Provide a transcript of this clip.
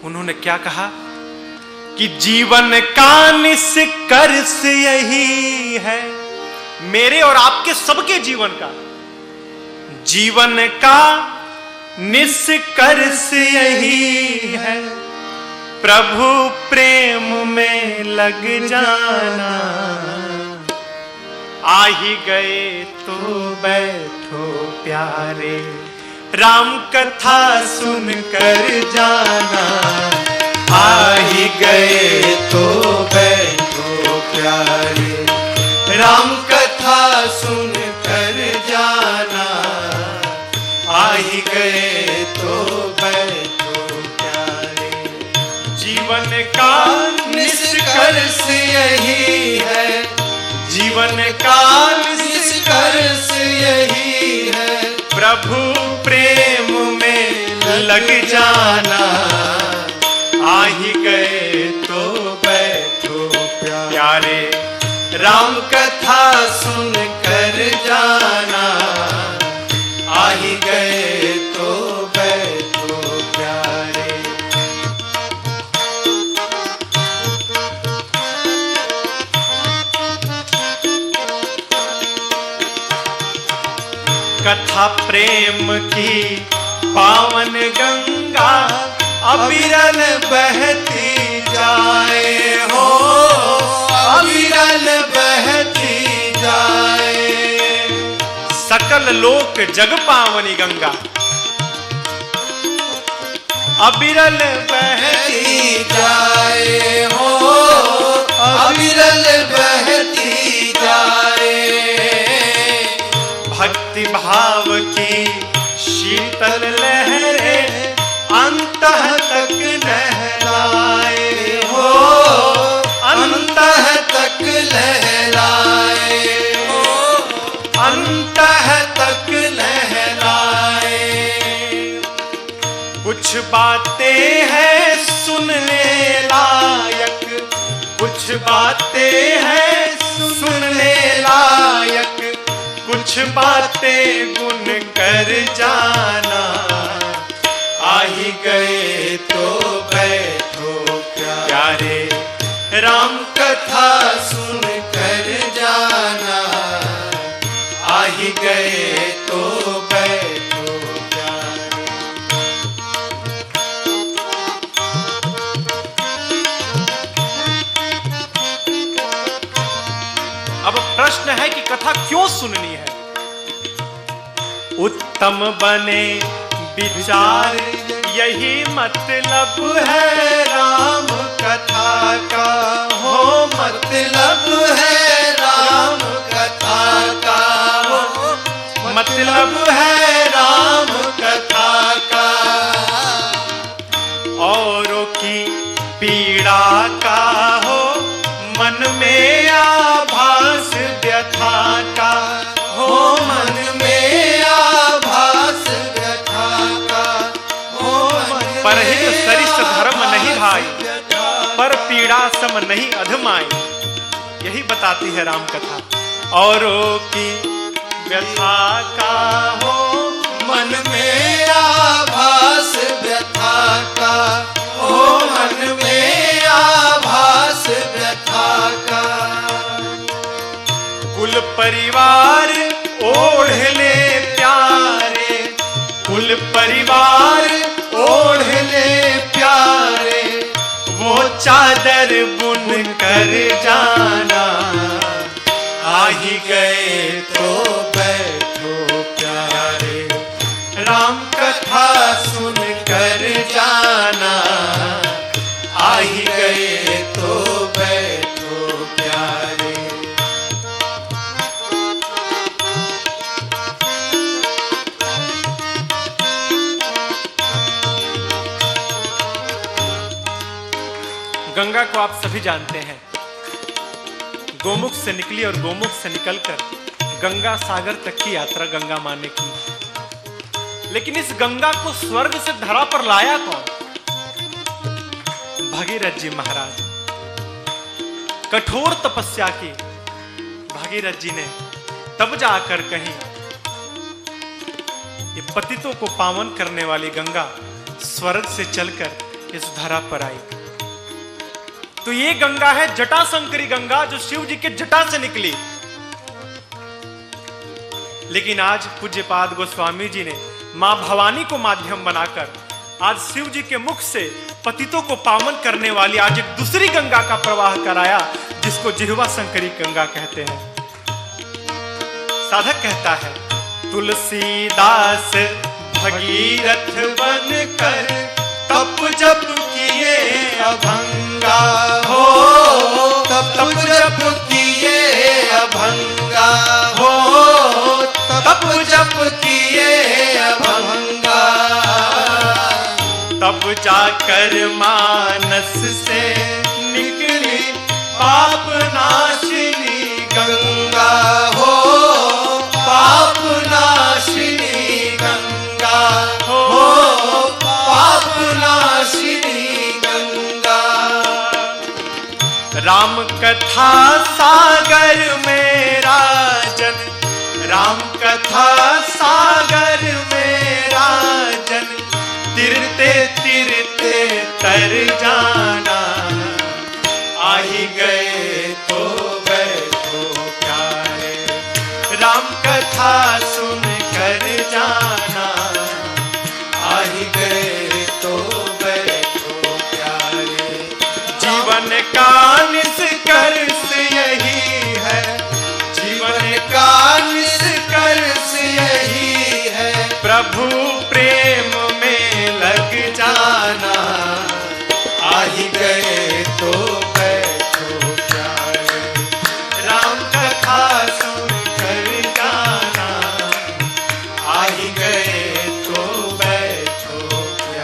उन्होंने क्या कहा कि जीवन का निष्कर्ष यही है, मेरे और आपके सबके जीवन का निष्कर्ष यही है, प्रभु प्रेम में लग जाना। आ ही गए तो बैठो प्यारे, राम कथा सुन कर जाना। आ ही गए तो बैठो प्यारे, राम कथा सुन कर जाना। आ ही गए तो बैठो प्यारे, जीवन का निष्कर्ष यही है, जीवन का निष्कर्ष यही है, प्रभु प्रेम में लग जाना। आ ही गए तो बैठो प्यारे, राम कथा सुन कर जाना। आ ही गए तो बैठो प्यारे। कथा प्रेम की पावन गंगा अविरल बहती जाए हो, अविरल बहती जाए। सकल लोक जग पावनी गंगा अविरल बहती जाए हो, अविरल बहती जाए। भक्ति भाव की शीतल लहरें अंतः तक लहराए हो, अंतः तक लहराए हो, अंतः तक लहराए। कुछ बातें हैं सुनने लायक, कुछ बातें हैं सुनने लायक, कुछ बातें गुन कर जाना। आ ही गए तो बैठो प्यारे, राम कथा सुन कर जाना। आ ही गए तो बैठो प्यारे। अब प्रश्न है कि कथा क्यों सुननी है? उत्तम बने विचार यही मतलब है राम कथा का, हो मतलब है राम कथा का, हो मतलब है राम कथा का। औरों की पीड़ा का हो मन में आभास व्यथा का, हो मन में आभास व्यथा का, हो मन परहित सरिस धर्म नहीं भाई, पर पीड़ा सम नहीं अधमाई। यही बताती है राम कथा। औरों की व्यथा का हो मन में आभास व्यथा का, हो मन में आभास व्यथा का। कुल परिवार ओढ़ ले प्यारे, कुल परिवार ओढ़ ले प्यारे, वो चादर बुन कर जाना। आ ही गए तो बैठो प्यारे, राम कथा सुन कर जाना। आ ही गए तो बैठो प्यारे। गंगा को आप सभी जानते हैं, गोमुख से निकली और गोमुख से निकलकर गंगा सागर तक की यात्रा गंगा माँ ने की। लेकिन इस गंगा को स्वर्ग से धरा पर लाया कौन? भगीरथ जी महाराज। कठोर तपस्या की भगीरथ जी ने तब जाकर कहीं ये पतितों को पावन करने वाली गंगा स्वर्ग से चलकर इस धरा पर आई। तो ये गंगा है जटाशंकरी गंगा, जो शिव जी के जटा से निकली। लेकिन आज पूज्यपाद गोस्वामी जी ने मां भवानी को माध्यम बनाकर आज शिव जी के मुख से पतितों को पावन करने वाली आज एक दूसरी गंगा का प्रवाह कराया, जिसको जिह्वा शंकरी गंगा कहते हैं। साधक कहता है, तुलसीदास भगीरथ बनकर तप जप किए अभंगा हो, तप जप किए अभंगा हो, तप जप किए अभंगा। तब जाकर मानस से निकली पाप नाशिनी गंगा हो, पाप नाशिनी गंगा हो, पाप नाशिनी गंगा। राम कथा सागर में राजन, राम कथा सागर